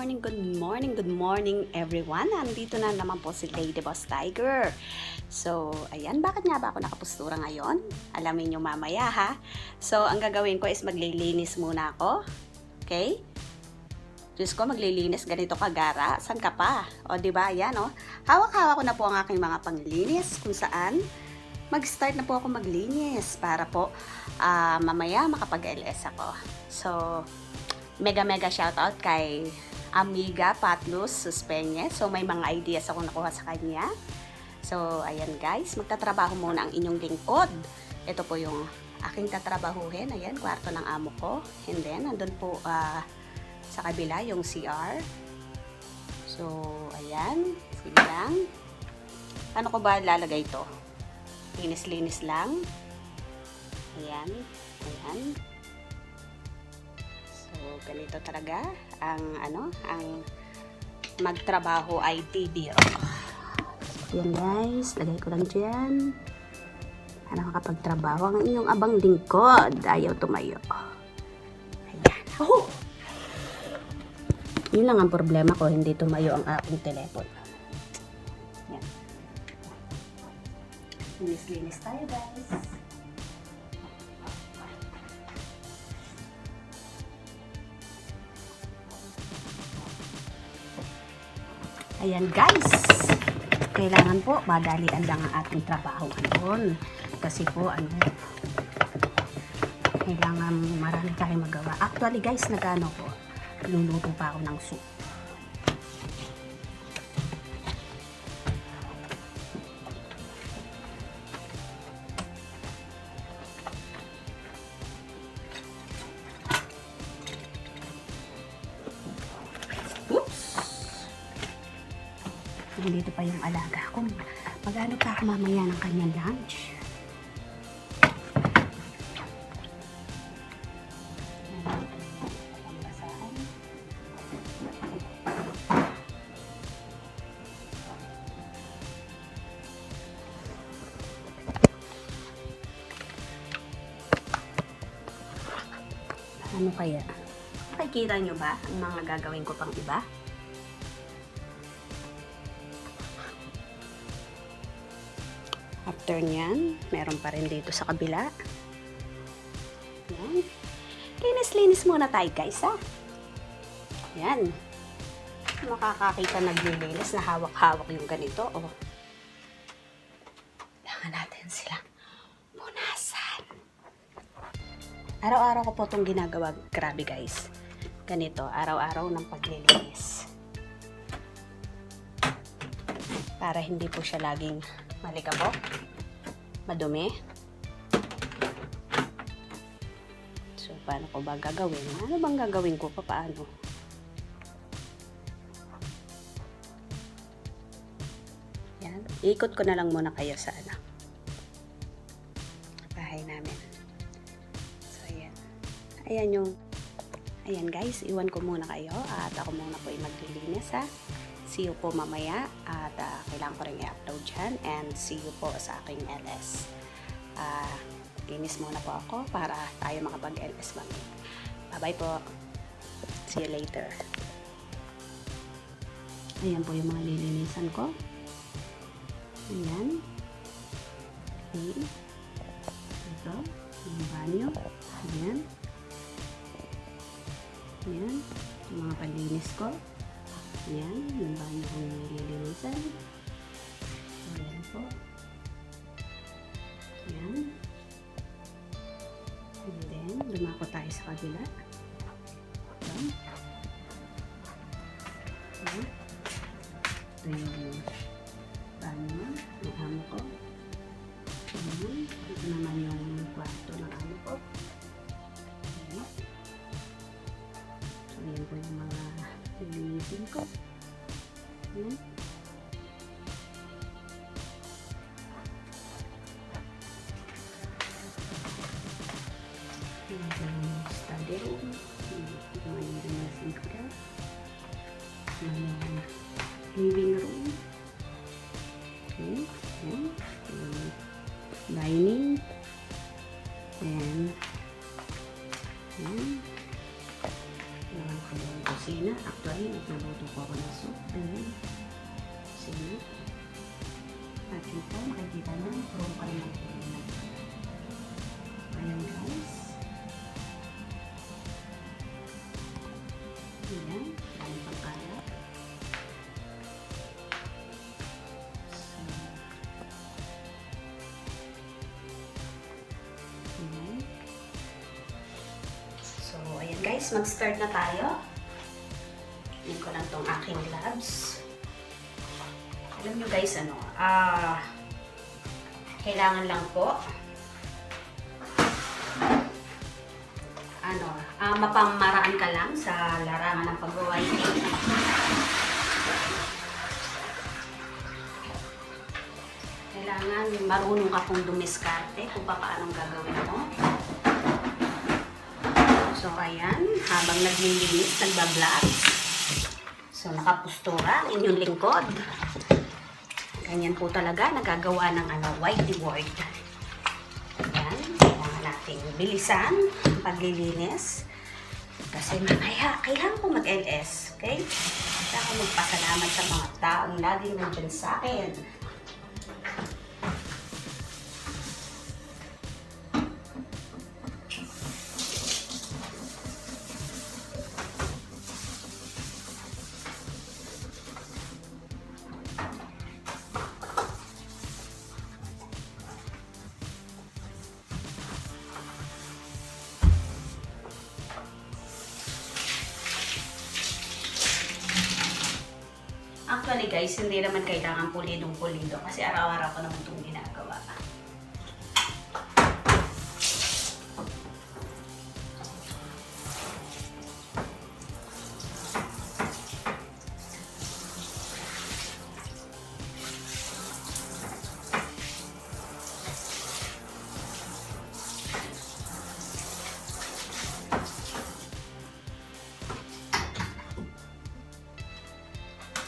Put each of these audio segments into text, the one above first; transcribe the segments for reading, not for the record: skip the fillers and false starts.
good morning everyone. Nandito na naman po si Lady Boss Tiger. So, ayan, bakit nga ba ako nakapustura ngayon? Alamin nyo mamaya ha. So, ang gagawin ko is maglilinis muna ako. Okay? Diyos ko, maglilinis ganito kagara. San ka pa? O, diba? Ayan, o. Hawak-hawak ko na po ang aking mga panglinis kung saan mag-start na po ako maglinis para po mamaya makapag-LS ako. So, mega shoutout kay Amiga Patlus Suspenye. So, may mga ideas ako nakuha sa kanya. So, ayan guys, magtatrabaho muna ang inyong lingkod. Ito po yung aking tatrabahuhin. Ayan, kwarto ng amo ko. And then, nandun po sa kabila yung CR. So, ayan. Sige lang. Ano ko ba lalagay ito? Linis-linis lang. Ayan. Ayan. So, ganito talaga ang ang magtrabaho ay tibiro. Yan guys, lagay ko lang dyan. Para makapagtrabaho ang inyong abang lingkod. Ayaw tumayo. Ayan. Oh! Yun lang ang problema ko, hindi tumayo ang aking telepono. Yan. Linis-linis tayo guys. Ayan guys, kailangan po madalian lang ang ating trabaho ngayon. Kasi po kailangan marami tayong magawa. Actually guys, ko, luluto pa ako ng soup. Dito pa yung alaga ko. Mag-ano pa ako mamaya ng kanyang lunch. Ano kaya? Nakikita nyo ba ang mga gagawin ko pang iba? After nyan, meron pa rin dito sa kabila. Yan. Linis-linis muna tayo guys ha. Yan. Makakakita naglilinis na hawak-hawak yung ganito. Oh. Kailangan natin silang punasan. Araw-araw ko po itong ginagawa. Grabe guys. Ganito, araw-araw ng paglilinis. Para hindi po siya laging malikabok, madumi. So, paano ko ba gagawin? Ano bang gagawin ko? Paano? Yan. Ikot ko na lang muna kayo sa bahay namin. So, ayan. Ayan guys, iwan ko muna kayo at ako muna po ay maglilinis ha. See you po mamaya at kailangan ko rin i-upload dyan and see you po sa aking LS. Linis muna po ako para tayo makapag-LS mamaya. Bye-bye po. See you later. Ayan po yung mga lilinisan ko. Ayan. Okay. Ito. Yung banyo. Ayan. Ayan. Yung mga palinis ko. Ayan, yung banyo kong nililinisan. Ayan po. Ayan. And then, lumako tayo sa kabila. Ayan. Ayan. Ito yung banyo ng amo ko. Ayan. Ito naman yung kwarto ng amo ko. Ayan. So, ayan po yung mga lilinisin ko. Ayan. Ayan po yung study room. Ito yung lilinisin ko dyan. Ayan yung living room. Okay. Ayan. Yung dining. And ayan. Yung kusina. Actually, nagluluto po ako ng soup. Ayan. Sige. At ito, makikita nyo, room pa rin ang kulinan. Ayan guys. Ayan, dami pang kalat. So, ayan guys, mag-start na tayo. Hindi ko lang tong aking gloves. Alam nyo guys, kailangan lang po mapamaraan ka lang sa larangan ng pag-whiting. Kailangan marunong ka kung dumiskarte kung paano gagawin mo. So ayan, habang naglilinis, nagbablogs. So nakapustura ang inyong lingkod. Ganyan po talaga nagagawa ng whiteboard. Ayan, kailangan natin bilisan ang paglilinis. Kasi mamaya, kailangan ko mag-LS. Okay? Kailangan ko magpasalamat sa mga taong laging nandyan sa akin. Actually guys, hindi naman kailangan pulidong-pulido kasi araw-araw ko naman itong ginagawa.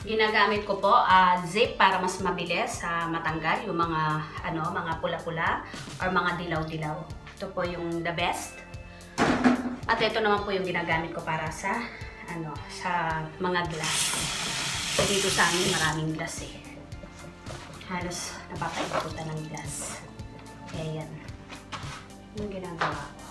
Ginagamit ko po zip para mas mabilis matanggal yung mga pula-pula or mga dilaw-dilaw. Ito po yung the best. At ito naman po yung ginagamit ko para sa mga glass. So dito sa amin maraming glass eh. Halos napapaiputan ng glass. Kaya yan. Yung ginagawa ko.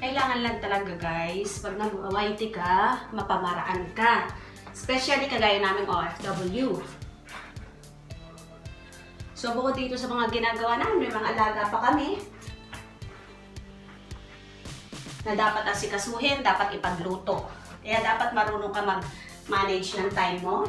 Kailangan lang talaga guys, pag nag-whitey ka, mapamaraan ka. Especially kagaya naming OFW. So bukod dito sa mga ginagawa namin, may mga alaga pa kami na dapat asikasuhin, dapat ipagluto. Kaya dapat marunong ka mag-manage ng time mo.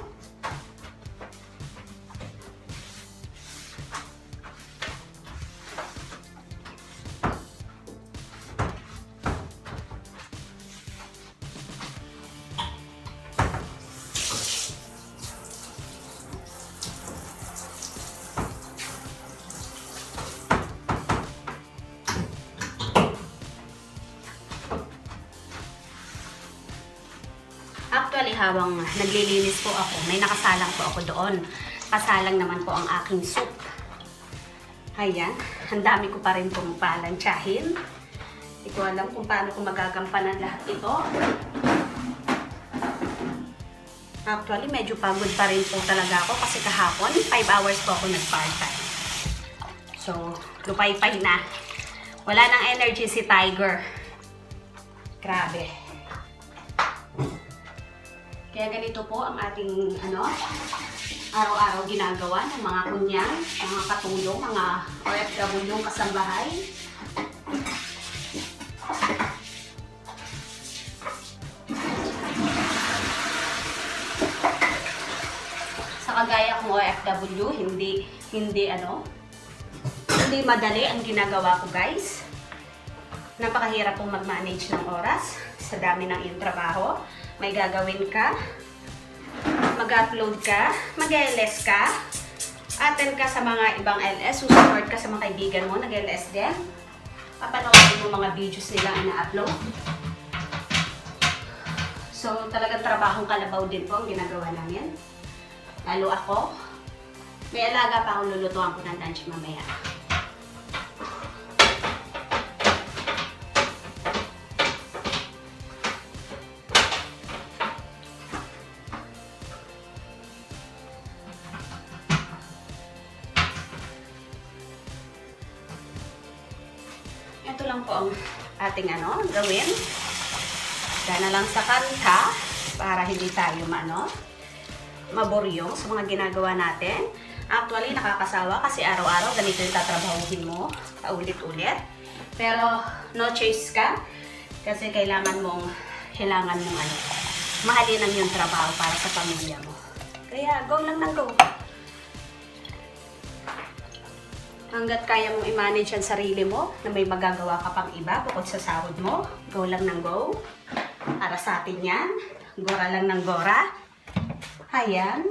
habang naglilinis po ako, may nakasalang po ako doon. Kasalang naman po ang aking soup. Ayan, ang dami ko pa rin pong palansyahin. Hindi ko alam kung paano ko magagampanan lahat ito. Actually, medyo pagod pa rin po talaga ako kasi kahapon, 5 hours po ako nag-part-time. So, lupay-pay na. Wala nang energy si Tiger. Grabe. Kaya ganito po ang ating araw-araw ginagawa ng mga kunyang, mga katulong, mga OFW kasambahay. Sa kagaya kong OFW, hindi madali ang ginagawa ko, guys. Napakahirap pong mag-manage ng oras sa dami ng iyong trabaho. May gagawin ka, mag-upload ka, mag-LS ka, attend ka sa mga ibang LS, support ka sa mga kaibigan mo, nag-LS din. Papanoorin mo mga videos nila ina-upload. So, talagang trabahong kalabaw din po ang ginagawa namin. Lalo ako, may alaga pa akong lulutuan ko ng lunch mamaya. Ito lang po ang ating gawin. Dana lang sa kanta para hindi tayo maboryong sa mga ginagawa natin. Actually, nakakasawa kasi araw-araw ganito yung tatrabahuhin mo, paulit-ulit. Pero no choice ka kasi kailangan mong mahalin ang yung trabaho para sa pamilya mo. Kaya go lang ng go. Hanggat kaya mong i-manage ang sarili mo na may magagawa ka pang iba bukod sa sahod mo, go lang ng go. Para sa atin yan, gora lang ng gora. Ayan.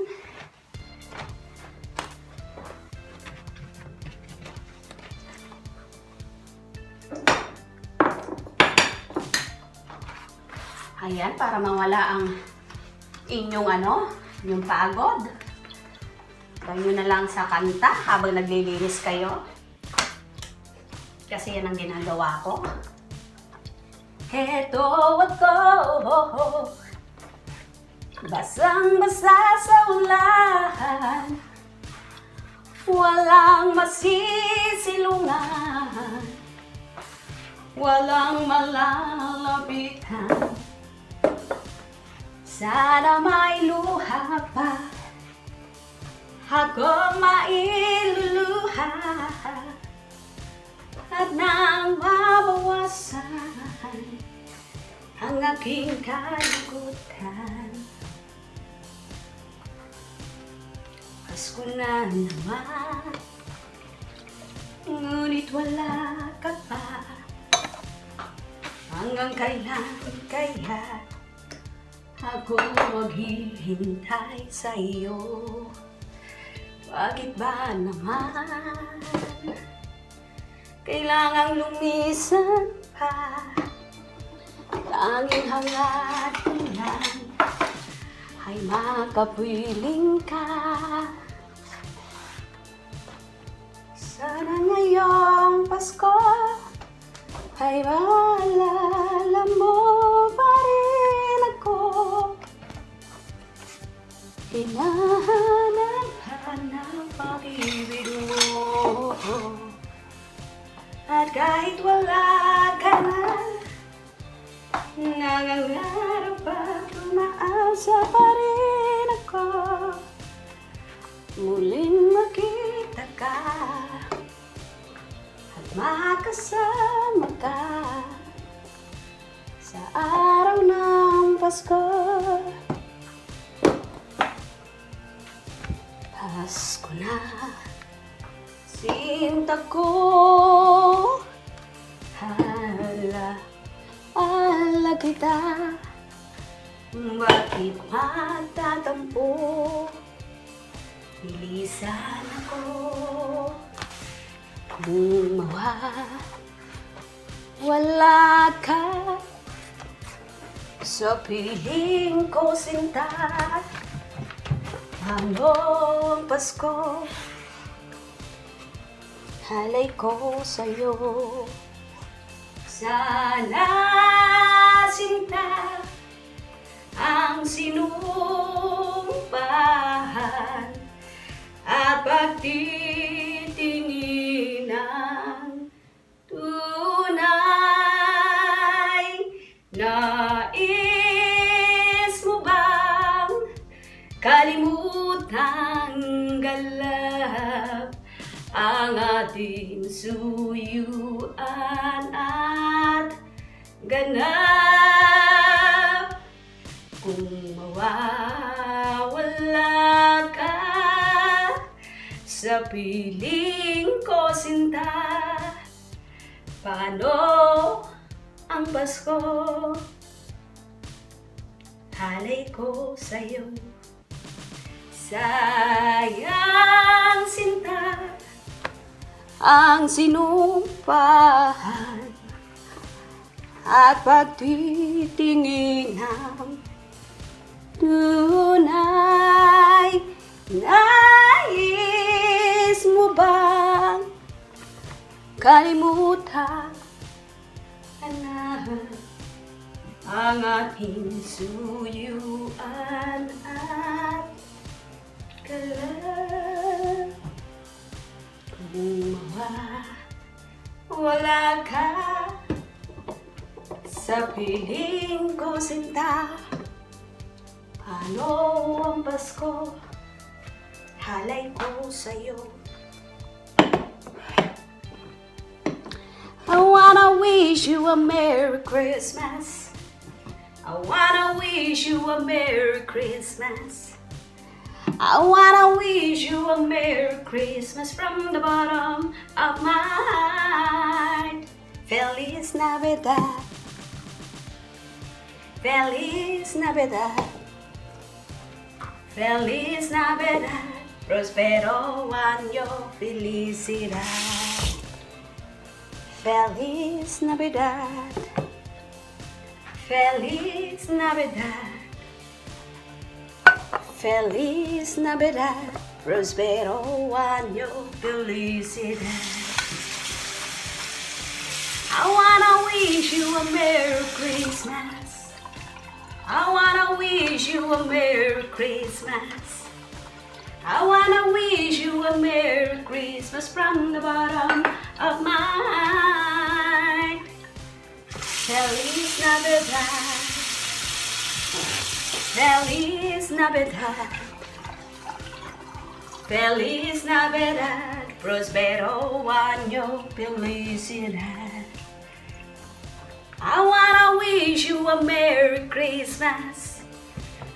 Ayan, para mawala ang inyong yung pagod. Gawin nyo na lang sa kanta habang naglilinis kayo. Kasi yan ang ginagawa ko. Heto ako, basang-basa sa ulan, walang masisilungan, walang malalapitan. Sana may luha pa ako mailuluha at nang mabawasan ang aking kalungkutan. Pasko na naman, ngunit wala ka pa. Hanggang kailan kaya ako maghihintay sa iyo? Bakit ba naman kailangang lumisan pa? Tanging hangad ko lang ay makapiling ka. Sana ngayong Pasko ay maalala mo pa rin ako. Hinahanap pag-ibig mo. At kahit wala ka na, nangangarap at umaasa pa rin ako. Muling makita ka at makasama ka sa araw ng Pasko. Pasko na, sinta ko, ala kita, bakit matatampo? Bilisan ako kung mawala ka. Sa piling ko sinta, anong Pasko, halay ko sa'yo. Sana sinta ang sinumpahan at pagtitingin ng tunay. Nais mo bang kalimutang galap ang ating suyuan at ganap? Kung mawawala ka sa piling ko sinta, paano ang Pasko, halay ko sa'yo. Sayang sinta ang sinumpahan at pagtitingin ng tunay. Nais mo bang kalimutan ang ating suyuan at galap? Kung mawawala ka sa piling ko sinta, paano ang Pasko, halay ko sa'yo. I wanna wish you a Merry Christmas. I wanna wish you a Merry Christmas. I wanna wish you a Merry Christmas from the bottom of my heart. Feliz Navidad. Feliz Navidad. Feliz Navidad. Prospero año, felicidad. Feliz Navidad. Feliz Navidad. Feliz Navidad. Prospero año, felicidad. I wanna wish you a Merry Christmas. I wanna wish you a Merry Christmas. I wanna wish you a Merry Christmas from the bottom of my heart. Feliz Navidad. Feliz Navidad. Feliz Navidad. Prospero año, felicidad. I wanna wish you a Merry Christmas.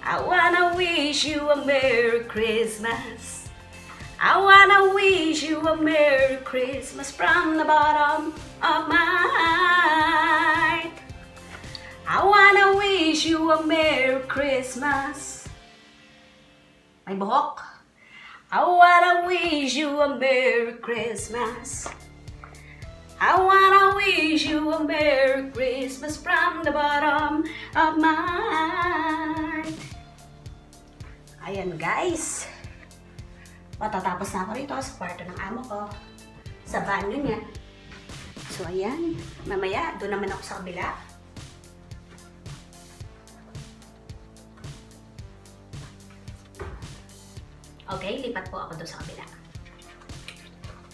I wanna wish you a Merry Christmas. I wanna wish you a Merry Christmas from the bottom of my heart. I wanna wish you a Merry Christmas. May buhok. I wanna wish you a Merry Christmas. I wanna wish you a Merry Christmas from the bottom of my heart. Ayan guys, matatapos na ako rito sa kwarto ng amo ko, sa banyo niya. So ayan, mamaya doon naman ako sa kabila. Okay, lipat po ako doon sa kabila.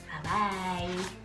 Bye-bye!